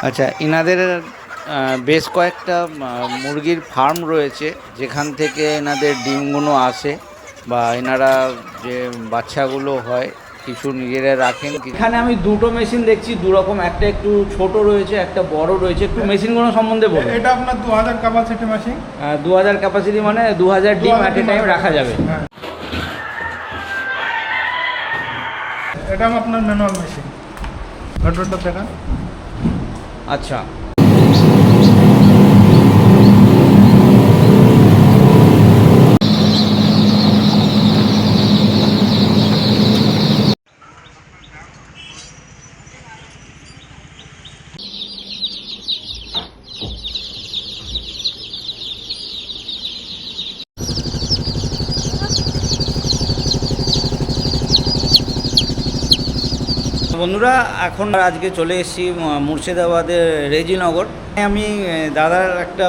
আচ্ছা, ইনাদের বেশ কয়েকটা মুরগির ফার্ম রয়েছে, যেখান থেকে এনাদের ডিমগুলো আসে বা এনারা যে বাচ্চাগুলো হয় কিছু নিজেরা রাখেন। এখানে আমি দুটো মেশিন দেখছি, দুরকম, একটা একটু ছোট রয়েছে, একটা বড় রয়েছে। একটু মেশিনগুলো সম্বন্ধে বলুন। এটা আপনার 2000 ক্যাপাসিটি মেশিন। 2000 ক্যাপাসিটি মানে 2000 ডিম অ্যাট এ টাইম রাখা যাবে। হ্যাঁ, এটা আপনার ম্যানুয়াল মেশিন। মোটরটা দেখা। আচ্ছা, বন্ধুরা, এখন আজকে চলে এসেছি মুর্শিদাবাদের রেজিনগর। আমি দাদার একটা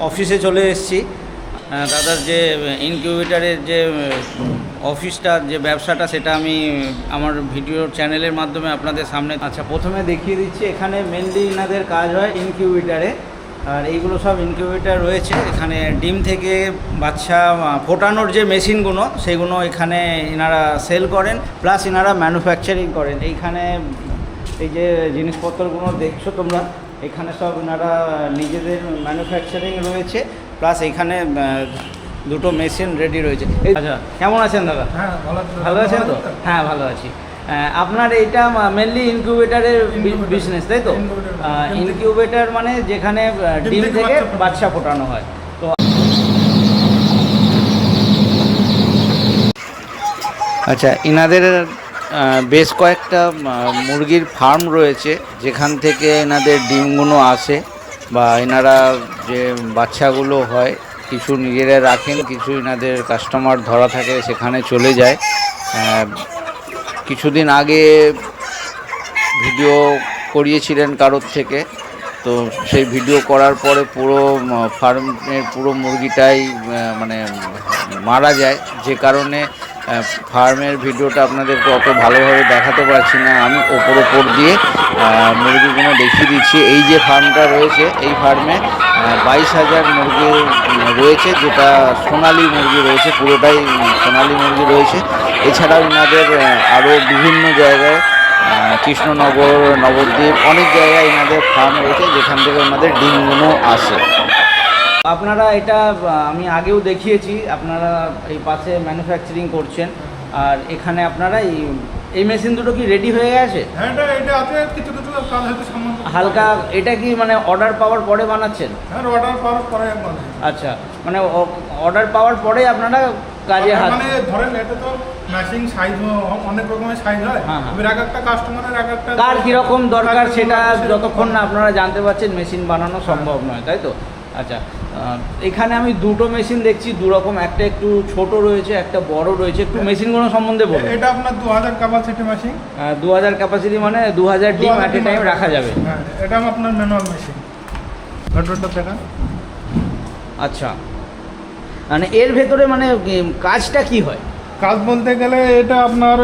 অফিসে চলে এসেছি। দাদার যে ইনকিউবেটারের যে অফিসটা, যে ব্যবসাটা, সেটা আমি আমার ভিডিও চ্যানেলের মাধ্যমে আপনাদের সামনে। আচ্ছা, প্রথমে দেখিয়ে দিচ্ছি। এখানে মেনলি এনাদের কাজ হয় ইনকিউবেটারে, আর এইগুলো সব ইনকিউবেটার রয়েছে। এখানে ডিম থেকে বাচ্চা ফোটানোর যে মেশিনগুলো, সেগুলো এখানে এনারা সেল করেন, প্লাস এনারা ম্যানুফ্যাকচারিং করেন। এইখানে এই যে জিনিসপত্রগুলো দেখছো তোমরা, এখানে সব এনারা নিজেদের ম্যানুফ্যাকচারিং রয়েছে, প্লাস এইখানে দুটো মেশিন রেডি রয়েছে। আচ্ছা, কেমন আছেন দাদা? হ্যাঁ, ভালো আছেন তো? হ্যাঁ, ভালো আছি। আপনার এইটা মেনলি ইনকিউবেটারের বিজনেস, তাই তো? ইনকিউবেটার মানে যেখানে ডিম থেকে বাচ্চা ফোটানো হয়। তো আচ্ছা, ইনাদের বেশ কয়েকটা মুরগির ফার্ম রয়েছে, যেখান থেকে এনাদের ডিমগুলো আসে বা এনারা যে বাচ্চাগুলো হয় কিছু নিজেরা রাখেন, কিছু এনাদের কাস্টমার ধরা থাকে সেখানে চলে যায়। কিছুদিন আগে ভিডিও করিয়েছিলেন কারোর থেকে, তো সেই ভিডিও করার পরে পুরো ফার্মের পুরো মুরগিটাই মানে মারা যায়, যে কারণে ফার্মের ভিডিওটা আপনাদেরকে অত ভালোভাবে দেখাতে পারছি না। আমি ওপর দিয়ে মুরগিগুলো দেখিয়ে দিচ্ছি। এই যে ফার্মটা রয়েছে, এই ফার্মে 22,000 মুরগি রয়েছে, যেটা সোনালি মুরগি রয়েছে, পুরোটাই সোনালি মুরগি রয়েছে। এছাড়াও এনাদের আরও বিভিন্ন জায়গায় কৃষ্ণনগর, নবদ্বীপ, অনেক জায়গায় এনাদের ফার্ম রয়েছে, যেখান থেকে ওনাদের ডিমগুলো আসে। আপনারা এটা আমি আগেও দেখিয়েছি, আপনারা এই পাশে ম্যানুফ্যাকচারিং করছেন, আর এখানে আপনারা এই মেশিন দুটো কি রেডি হয়ে গেছে? হ্যাঁ, এটা আছে, কিছু কাজ হয়তো সামান্য হালকা। এটা কি মানে অর্ডার পাওয়ার পরে বানাচ্ছেন? হ্যাঁ, অর্ডার পাওয়ার পরে মানে। আচ্ছা, মানে অর্ডার পাওয়ার পরে আপনারা কাজে হাত। মানে ধরেন, এটা তো ম্যাচিং সাইজ, অনেক রকমের সাইজ হয়। হ্যাঁ, হ্যাঁ। এবার এক একটা কাস্টমারের এক একটা কার কীরকম দরকার সেটা যতক্ষণ না আপনারা জানতে পারছেন মেশিন বানানো সম্ভব নয়, তাই তো? আচ্ছা, এখানে আমি দুটো মেশিন দেখছি, দুরকম, একটা একটু ছোট রয়েছে, একটা বড় রয়েছে। একটু মেশিনগুলো সম্বন্ধে বলুন। এটা আপনার 2000 ক্যাপাসিটি মেশিন। 2000 ক্যাপাসিটি মানে 2000 ডিম অ্যাট এ টাইম রাখা যাবে। হ্যাঁ, এটা আপনার ম্যানুয়াল মেশিন। মোটরটা দেখা। আচ্ছা, মানে এর ভেতরে মানে কাজটা কি হয়? কাজ বলতে গেলে এটা আপনার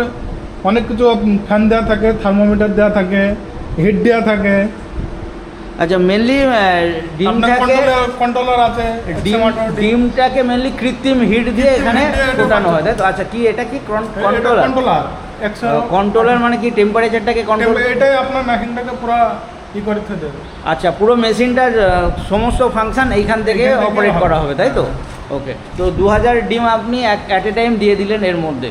অনেক কিছু, ফ্যান দেওয়া থাকে, থার্মোমিটার দেওয়া থাকে, হিট দেওয়া থাকে। আচ্ছা, মেনলি ডিমটাকে কন্ট্রোলার আছে। ডিমটাকে মেনলি কৃত্রিম হিট দিয়ে এখানে ফোটানো হয়, তাই তো? আচ্ছা, কি এটা কি কন্ট্রোলার মানে কি টেম্পারেচারটাকে কন্ট্রোল? এটাই আপনার মেশিনটাকে পুরো ই করে দেবে। আচ্ছা, পুরো মেশিনটার সমস্ত ফাংশন এইখান থেকে অপারেট করা হবে, তাই তো? ওকে, তো 2000 ডিম আপনি অ্যাট এ টাইম দিয়ে দিলেন। এর মধ্যে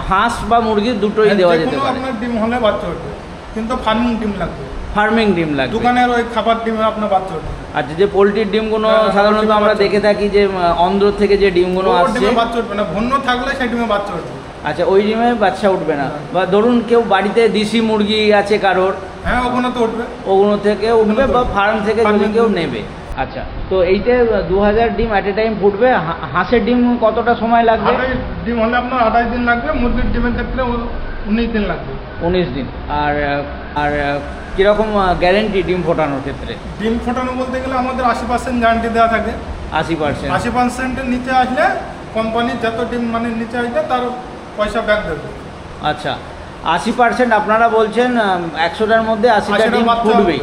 হাঁস বা মুরগির দুটোই দেওয়া যেতে পারে। আপনার ডিম হলে বাচ্চা উঠবে, কিন্তু ফার্মিং ডিম লাগবে। ফার্মিং ডিম লাগবে, দোকানের ওই খাবার ডিমে আপনার বাচ্চা উঠবে। আচ্ছা, যে পোলট্রির ডিমগুলো সাধারণত আমরা দেখে থাকি যে অন্ধ্র থেকে যে ডিমগুলো আসছে, বাচ্চা উঠবে না। ভন্য থাকলে সেই ডিমে বাচ্চা উঠবে। আচ্ছা, ওই ডিমে বাচ্চা উঠবে না। বা ধরুন কেউ বাড়িতে দেশি মুরগি আছে কারোর, হ্যাঁ, ওগুলো তো উঠবে, ওগুলো থেকে উঠবে, বা ফার্ম থেকে যদি কেউ নেবে। আচ্ছা, তো এইটা 2000 ডিম অ্যাট এ টাইম ফুটবে। হাঁসের ডিম কতটা সময় লাগবে? ডিম হলে আপনার 28 দিন লাগবে। মুরগির ডিমের ক্ষেত্রে 19 দিন লাগবে। 19 দিন। আর আর কীরকম গ্যারেন্টি ডিম ফোটানোর ক্ষেত্রে? ডিম ফোটানো বলতে গেলে আমাদের 80% গ্যারান্টি দেওয়া থাকে। 80%? 80%-এর নিচে আসলে কোম্পানি যত ডিম মানে নিচে আসবে তার পয়সা ব্যাক দেবে। আচ্ছা, 80% আপনারা বলছেন 100টার মধ্যে 80টা ডিম ফুটবেই।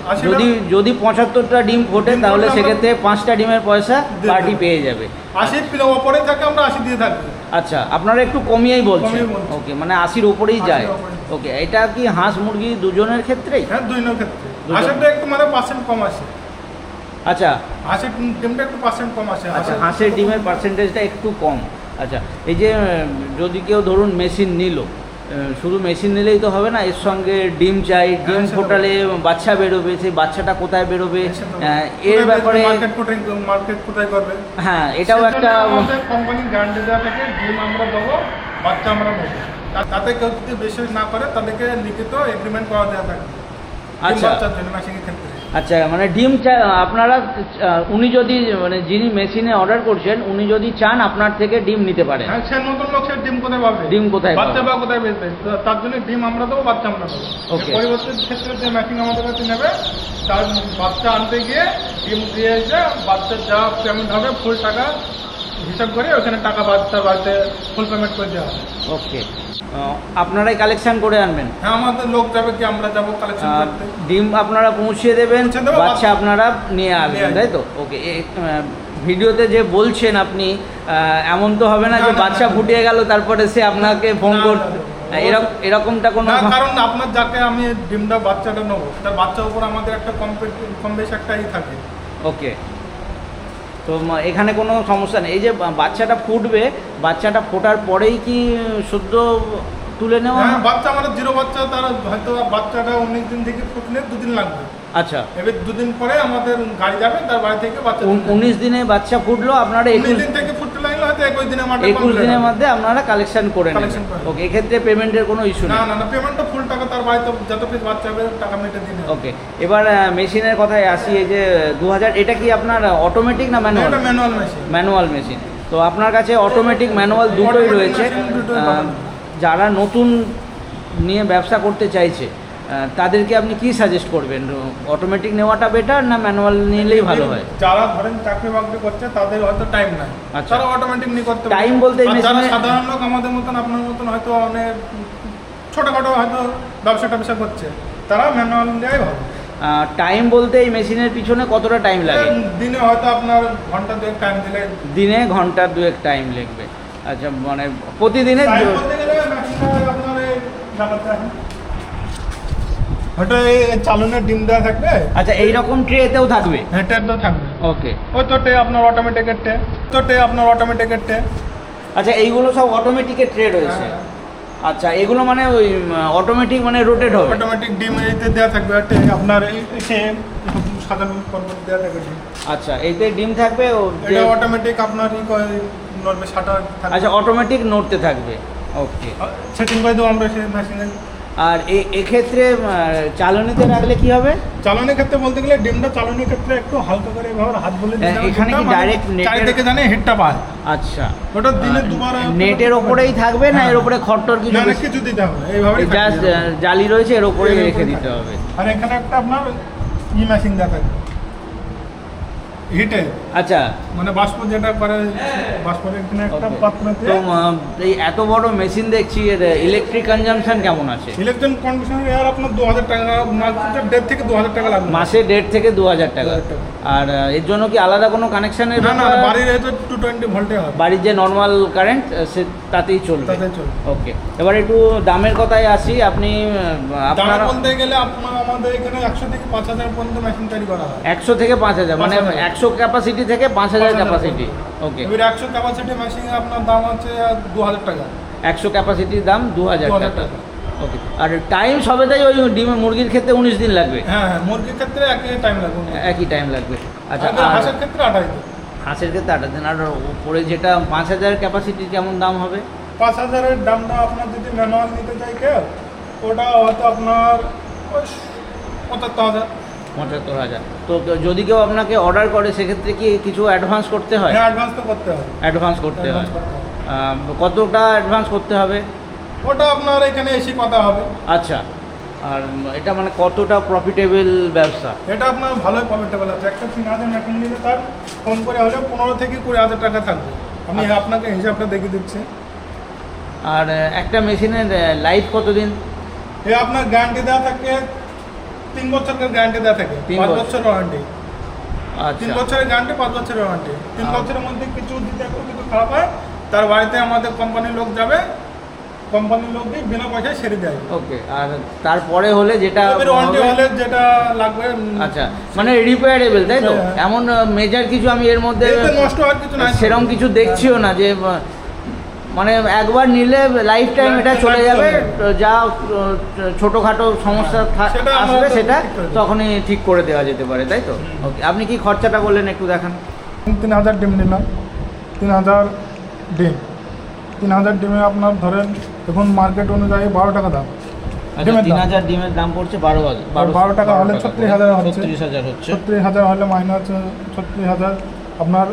80টা যদি 75টা ডিম ফোটে ডিম তাহলে ফোটে সেক্ষেত্রে 5টা ডিমের পয়সা দিয়ে পার্টি দেবো। পেয়ে যাবে। 80 কিলো ওপরে থাকে আমরা 80 দিয়ে থাকি। আচ্ছা, আপনারা একটু কমিয়েই বলছেন। কমিয়ে বলছি। ওকে, মানে 80-র উপরেই 80 যায়। ওপরেই। ওকে, এটা কি হাঁস মুরগি দুজনের ক্ষেত্রেই? হ্যাঁ, দুই নো ক্ষেত্রে দুজন। 80টা একটু মানে পার্সেন্ট কম আসে। আচ্ছা 80 ডিমটা একটু পার্সেন্ট কম আসে। আচ্ছা, হাঁসের ডিমের পার্সেন্টেজটা একটু কম। আচ্ছা, এই যে যদি কেউ ধরুন মেশিন নিল, শুধু মেশিন নিলেই তো হবে না, এর সঙ্গে ডিম চাই, ডিম সেটা ফোটালে বাচ্চা বেরোবে, সেই বাচ্চাটা কোথায় বেরোবে, হ্যাঁ, এর ব্যাপারে মার্কেট কোথায় করবে? হ্যাঁ, এটাও একটা আমাদের কোম্পানি গ্যারান্টি দেওয়া থাকে, ডিম আমরা দেবো, বাচ্চা আমরা নেবো। তাতে কেউ যদি বিশ্বাস না করে তাদেরকে লিখিত এগ্রিমেন্ট করা দেওয়া থাকে। ডিম আচ্ছা। বাচ্চার জন্য মেশিনের ক্ষেত্রে। আচ্ছা, মানে ডিম আপনারা উনি যদি মানে যিনি মেশিনে অর্ডার করছেন উনি যদি চান আপনার থেকে ডিম নিতে পারেন। হ্যাঁ, সে নতুন লোক সে ডিম কোথায় পাবে? ডিম কোথায় পাবে? বাচ্চা বা কোথায় বেচবে? তো তার জন্য ডিম আমরা দেবো, বাচ্চা আমরা দেবো। Okay. পরিবর্তিত ক্ষেত্রে যে মেশিন আমাদের কাছে নেবে, তার বাচ্চা আনতে গিয়ে ডিম দিয়ে এসে বাচ্চার যা পেমেন্ট হবে ফুল টাকা হিসাব করে ওখানে টাকা বাচ্চার বাড়িতে ফুল পেমেন্ট করে দেওয়া হবে। ওকে, আপনারাই কালেকশন করে আনবেন? হ্যাঁ, আমাদের লোক যাবে কি আমরা যাবো কালেকশন করতে। ডিম আপনারা পৌঁছে দেবেন, পৌঁছে দেবো, বাচ্চা আপনারা নিয়ে আসবেন, তাই তো? ওকে, ভিডিওতে যে বলছেন আপনি, এমন তো হবে না যে না, না, বাচ্চা না। ফুটিয়ে গেল তারপরে সে আপনাকে ফোন না, করতে, না, না। এরকমটা কোনো? না, কারণ আপনার যাকে আমি ডিমটা বাচ্চাটা নেবো তার বাচ্চার উপর আমাদের একটা কম বেশি একটা থাকে। ওকে, তো এখানে কোনো সমস্যা নেই। এই যে বাচ্চাটা ফুটবে, বাচ্চাটা ফোটার পরেই কি শুদ্ধ তুলে নেওয়া? হ্যাঁ, বাচ্চা আমাদের জিরো বাচ্চা, তার হয়তো বাচ্চাটা 19 দিন থেকে ফুটলে 2 দিন লাগবে। আচ্ছা, এবার 2 দিন পরে আমাদের গাড়ি যাবে, তার বাড়ি থেকে বাচ্চা 19 দিনে বাচ্চা ফুটলো, আপনারা 19 দিন থেকে ফুটতে লাগলে হয়তো 21 দিনের মধ্যে 21 দিনের মধ্যে আপনারা কালেকশন করে নেবেন। Collection করে। ওকে, এক্ষেত্রে পেমেন্টের কোনো ইস্যু না নেই। না না, পেমেন্টটা ফুল টাকা তার বাড়িতে যত পিস বাচ্চা হবে টাকা মেটে দিন। ওকে, এবার মেশিনের কথায় আসি। এই যে 2000, এটা কি আপনার অটোমেটিক না ম্যানুয়াল? এটা ম্যানুয়াল মেশিন। Manual machine. তো আপনার কাছে অটোমেটিক ম্যানুয়াল দুটোই Automatic রয়েছে। machine দুটোই পাবেন। যারা নতুন নিয়ে ব্যবসা করতে চাইছে তাদেরকে আপনি কি সাজেস্ট করবেন? অটোমেটিক নেওয়াটা বেটার না ম্যানুয়াল নিলেই ভালো হয়? যারা ধরেন চাকরি বাকরি করছে তাদের হয়তো টাইম নাই, আচ্ছা। তারা অটোমেটিক নিয়ে করতে পারে। Time বলতে এই আর যারা machine-এ- সাধারণ লোক আমাদের মতন আপনার মতন হয়তো অনেক ছোটখাটো হয়তো ব্যবসা ট্যাবসা করছে, তারা ম্যানুয়াল দেওয়াই ভালো। টাইম বলতে এই মেশিনের পিছনে কতটা টাইম লাগে? দিনে হয়তো আপনার ঘন্টা 2 টাইম দিলে। দিনে ঘন্টা 2-1 টাইম লাগবে। আচ্ছা, মানে প্রতিদিনে টাইম বলতে গেলে মেশিনটা আপনার এই ব্যাপারটা আছে। হয়তো এই চালনের ডিম দেওয়া থাকবে। আচ্ছা, এইরকম ট্রেতেও থাকবে? এটা তো থাকবে। ওকে, ওই তো টে আপনার অটোমেটিকের টে, তো টে আপনার অটোমেটিকের টে। আচ্ছা, এইগুলো সব অটোমেটিকের ট্রে রয়েছে। আচ্ছা, এগুলো মানে ওই অটোমেটিক মানে রোটেট হবে? অটোমেটিক ডিম এইতে দেওয়া থাকবে টে আপনার এসে সাধারণ পর্বত দেওয়া থাকবে ডিম। আচ্ছা, এইতে ডিম থাকবে এটা অটোমেটিক আপনার নড়বে শাটার থাকবে। আচ্ছা, অটোমেটিক নড়তে থাকবে। ওকে, সেটিং করে দেবো আমরা সেই মেশিনে। আর এক্ষেত্রে চালনিতে রাখলে কি হবে? চালনের ক্ষেত্রে বলতে গেলে ডিমটা চালনের ক্ষেত্রে একটু হালকা করে এভাবে হাত বলে দিতে হবে। এখানে কি ডিমটা মানে direct net-এর- চারিদিকে জানে হেডটা পায়। আচ্ছা, ওটা দিনে দুবার নেটের ওপরেই থাকবে না এর ওপরে খড়টর কিছু? না, না, কিছু দিতে হবে এইভাবে। জাস্ট জালি রয়েছে, এর ওপরে রেখে দিতে হবে। আর এখানে একটা আপনার মেশিন দেওয়া থাকবে হিটে, আচ্ছা, মানে বাষ্প যেটা করে বাষ্পের এখানে একটা okay. পাত্রতে। তো এই এত বড় মেশিন দেখছি, এর ইলেকট্রিক কনজাম্পশন কেমন আছে? ইলেকট্রন কন্ডিশনার এয়ার আপনার 2000 টাকা, 1.5 থেকে 2000 টাকা লাগবে মাসে 1.5 থেকে 2000 টাকা। 2000 টাকা। আর এর জন্য কি আলাদা কোনো কানেকশনের? না না, বাড়ির এই তো 220 ভোল্টে হবে, বাড়ির যে নর্মাল কারেন্ট সে তাতেই চলবে? তাতে চলবে। ওকে, এবার একটু দামের কথায় আসি। আপনি দাম আপনার বলতে গেলে আপনার আমাদের এখানে 100 থেকে 5000 পর্যন্ত মেশিন তৈরি করা হয়। 100 থেকে 5000, মানে 5000 100 ক্যাপাসিটি থেকে 5000 ক্যাপাসিটি। ওকে, এবার 100 ক্যাপাসিটি মেশিন আপনার দাম আছে 2000 টাকা। 100 ক্যাপাসিটির দাম 2000 2000 টাকা। টাকা। ওকে, আর টাইম সবেতেই ওই ডিমের মুরগির ক্ষেত্রে 19 দিন লাগবে? হ্যাঁ হ্যাঁ, মুরগির ক্ষেত্রে একই টাইম লাগবে। একই টাইম লাগবে। আচ্ছা, আর আর হাঁসের ক্ষেত্রে 28 দিন। হাঁসের ক্ষেত্রে 8 দিন। আর উপরে যেটা 5000 ক্যাপাসিটির কেমন দাম হবে? 5000 এর দামটা আপনার যদি ম্যানুয়াল নিতে চাই কেউ, ওটা হয়তো আপনার ওই 75,000। 75,000। তো যদি কেউ আপনাকে অর্ডার করে সেক্ষেত্রে কি কিছু অ্যাডভান্স করতে হয়? হ্যাঁ, অ্যাডভান্স তো করতে হবে। অ্যাডভান্স করতে হয়। Advance করতে হবে। কতটা অ্যাডভান্স করতে হবে? ওটা আপনার এখানে এসে কথা হবে। আচ্ছা, আর এটা মানে কতটা প্রফিটেবল ব্যবসা? এটা আপনার ভালোই প্রফিটেবল আছে। একটা 3000 মেশিন নিলে তার ফোন করে হলে 15 থেকে 20,000 টাকা থাকবে। আমি আপনাকে হিসাবটা দেখিয়ে দিচ্ছি। আর একটা মেশিনের লাইফ কতদিন? এ আপনার গ্যারান্টি দেওয়া থাকে 3 বছরের গ্যারান্টি দেওয়া থাকে, 3 5 বছর। বছর ওয়ারেন্টি। 3 আচ্ছা বছরের গ্যারান্টি, 5 বছরের ওয়ারেন্টি। 3 বছরের মধ্যে কিছু যদি একটু কিছু খারাপ হয়, তার বাড়িতে আমাদের কোম্পানির লোক যাবে, কোম্পানির লোক দিয়ে বিনা পয়সায় সেরে দেয়। ওকে। আর তারপরে হলে যেটা এবার ওয়ারেন্টি হবে- হলে যেটা লাগবে, আচ্ছা, মানে রিপেয়ারেবল তাই তো? হ্যাঁ। এমন মেজার কিছু আমি এর মধ্যে এতে নষ্ট হওয়ার কিছু নাই। সেরকম কিছু দেখছিও না যে মানে একবার নিলে লাইফ টাইম এটা Lifetime চলে যাবে, চলে যা ছোটোখাটো সমস্যা সেটা আমরা আসবে তো সেটা ঠিক করে দিই। তখনই ঠিক করে দেওয়া যেতে পারে তাই তো? ওকে, আপনি কি খরচাটা বললেন একটু দেখান। 3000 ডিম নিলাম, 3000 ডিম, 3000 ডিমে আপনার ধরেন এখন মার্কেট অনুযায়ী 12 টাকা দাম। আচ্ছা, ডিমের দাম 3000 ডিমের দাম পড়ছে 12 12 টাকা হলে 36,000 হচ্ছে। 36,000 হচ্ছে। 36,000 হলে মাইনাস 36,000, আপনার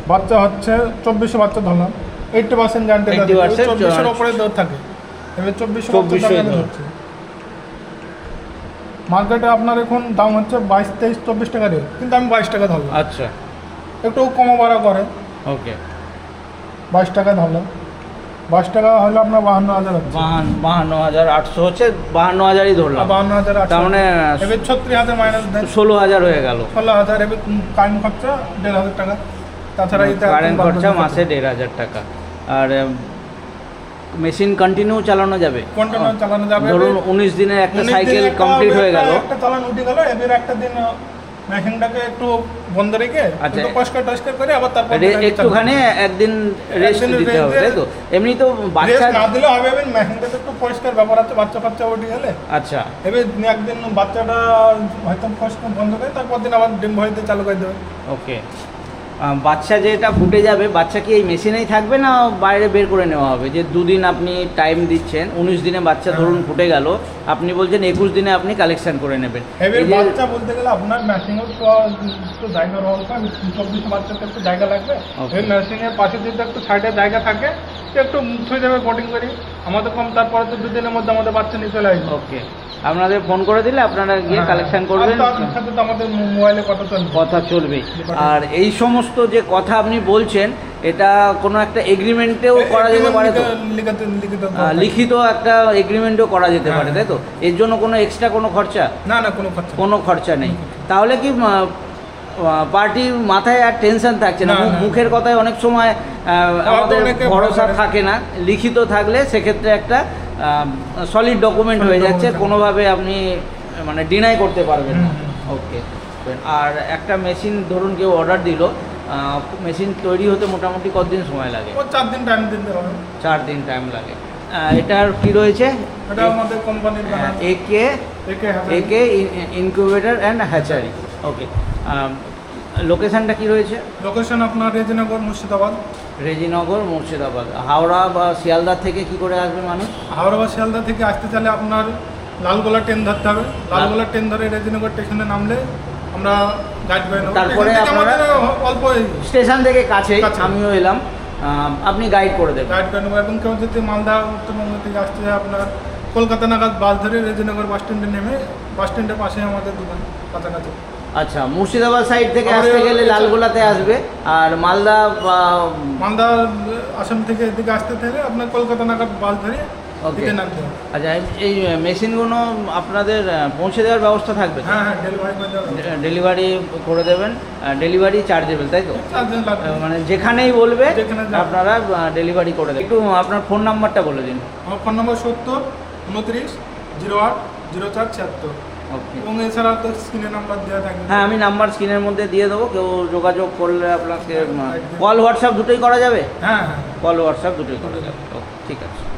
বাচ্চা হচ্ছে 2400 বাচ্চা ধরলাম, 80% গ্যারান্টি 80% 2400-এর উপরে দর থাকে। এবার 2400 2400 টাকা হচ্ছে। মার্কেটে আপনার এখন দাম হচ্ছে 22, 23, 24 টাকা রেট, কিন্তু আমি 22 টাকা ধরলাম, আচ্ছা একটু কমা বাড়া করে। ওকে। 22 টাকা ধরলাম, 22 টাকা হলে আপনার 52,000 হচ্ছে। 52,800 হচ্ছে, 52,000ই ধরলাম। 52,000 তার মানে এবার 36,000 মাইনাস দেন, 16,000 হয়ে গেল। 16,000। এবার কারেন্ট খরচা 1,500 টাকা, তাছাড়া এটা কারেন্ট খরচা মাসে 1,500 টাকা। আর মেশিন কন্টিনিউ চালানো যাবে? কন্টিনিউ চালানো যাবে। ধরুন 19 দিনের একটা 19 সাইকেল দিনে একটা কমপ্লিট হয়ে গেল, একটা চালান উঠে গেল, এবার একটা দিন মেশিনটাকে একটু বন্ধ রেখে আচ্ছা। একটু পরিষ্কার করে আবার তারপর একটুখানি একদিন রেস্ট একদিন দিতে হবে rest তাই তো? এমনি তো বাচ্চা না দিলে হবে, এবার মেশিনটাতে একটু পরিষ্কার ব্যাপার আছে, বাচ্চা উঠে গেলে আচ্ছা এবার একদিন বাচ্চাটা হয়তো পরিষ্কার বন্ধ করে তারপর দিন আবার ডিম ভরিতে চালু করে দেবে। ওকে। বাচ্চা যেটা ফুটে যাবে, বাচ্চা কি এই মেশিনেই থাকবে না বাইরে বের করে নেওয়া হবে? যে 2 দিন আপনি টাইম দিচ্ছেন, 19 দিনে বাচ্চা ধরুন ফুটে গেল, আপনি বলছেন 21 দিনে আপনি কালেকশন করে নেবেন। এবার এই যে- বাচ্চা বলতে গেলে আপনার ম্যাচিংও একটু জায়গা রয়েছে, 24 বাচ্চাতে একটু জায়গা লাগবে। Okay. এই ম্যাচিংয়ের পাশে যদি একটু সাইডে জায়গা থাকে, তো একটু থুয়ে দেবে বোটিং করি, আমাদের কম, তারপরে তো 2 দিনের মধ্যে আমাদের বাচ্চা নিয়ে চলে আসবে। ওকে, আপনাদের ফোন করে দিলে আপনারা গিয়ে কালেকশন করবেন, আর তার সাথে তো আমাদের মোবাইলে কথা চলবে। কথা চলবে। আর এই সমস্ত যে কথা আপনি বলছেন, এটা কোনো একটা এগ্রিমেন্টেও করা যেতে পারে তো? লিখিত একটা এগ্রিমেন্টও করা যেতে পারে তাই তো? এর জন্য কোনো এক্সট্রা কোনো খরচা? না কোনো খরচা নেই। কোনো খরচা নেই। তাহলে কি পার্টির মাথায় আর টেনশন থাকছে না? না, না। মুখের কথায় অনেক সময় আমাদের অনেকে ভরসা ভয় করে। থাকে না, লিখিত থাকলে সেক্ষেত্রে একটা সলিড ডকুমেন্ট Solid হয়ে যাচ্ছে, document। কোনোভাবে আপনি মানে ডিনাই করতে পারবেন না। হুম। ওকে। আর একটা মেশিন ধরুন কেউ অর্ডার দিল, মেশিন তৈরি হতে মোটামুটি কতদিন সময় লাগে? ও 4 দিন টাইম দিতে হবে। 4 দিন টাইম লাগে। এটার কি রয়েছে? এটা আমাদের কোম্পানির একে একে ইনকিউবেটর অ্যান্ড হ্যাচারি। ওকে। লোকেশনটা কি রয়েছে? লোকেশন আপনার রেজিনগর, মুর্শিদাবাদ। রেজিনগর, মুর্শিদাবাদ। হাওড়া বা শিয়ালদা থেকে কি করে আসবে মানুষ? হাওড়া বা শিয়ালদা থেকে আসতে চাইলে আপনার লালগোলা ট্রেন ধরতে হবে। লালগোলা ট্রেন ধরে রেজিনগর স্টেশনে নামলে আমরা গাইড করে নেবো। তারপরে স্টেশন থেকে আপনারা- আমাদের অল্প স্টেশন থেকে কাছেই, কাছে। আমিও এলাম, আপনি গাইড করে দেবেন। গাইড করে নেবো। এবং কেউ যদি মালদা উত্তরবঙ্গ থেকে আসতে চায়, আপনার কলকাতা নাগাদ বাস ধরে রেজিনগর বাস স্ট্যান্ডে নেমে, বাস স্ট্যান্ডের পাশে আমাদের দোকান কাছাকাছি। আচ্ছা, মুর্শিদাবাদ সাইড থেকে আমাদের আসতে গেলে লালগোলাতে আসবে, আর মালদা বা মালদা আসাম থেকে এদিকে আসতে থেকে আপনার কলকাতা নাগাদ বাস ধরে ওকে। দিকে নামতে হবে। আচ্ছা, এই মেশিনগুলো আপনাদের পৌঁছে দেওয়ার ব্যবস্থা থাকবে? হ্যাঁ ডেলিভারি করে দেওয়া হবে। ডেলিভারি করে দেবেন, ডেলিভারি চার্জেবল তাই তো? চার্জেস লাগবে। মানে যেখানেই বলবে যেখানে যাবে। আপনারা ডেলিভারি করে দেবেন। একটু আপনার ফোন নাম্বারটা বলে দিন। আমার ফোন নম্বর 70 29 08 04 76। ওকে। এবং এছাড়া তো স্ক্রিনে নাম্বার দেওয়া থাকবে। হ্যাঁ, আমি নাম্বার স্ক্রিনের মধ্যে দিয়ে দেবো, কেউ যোগাযোগ করলে আপনাকে কল হোয়াটসঅ্যাপ দুটোই করা যাবে? হ্যাঁ কল হোয়াটসঅ্যাপ দুটোই করা যাবে। ওকে, ঠিক আছে।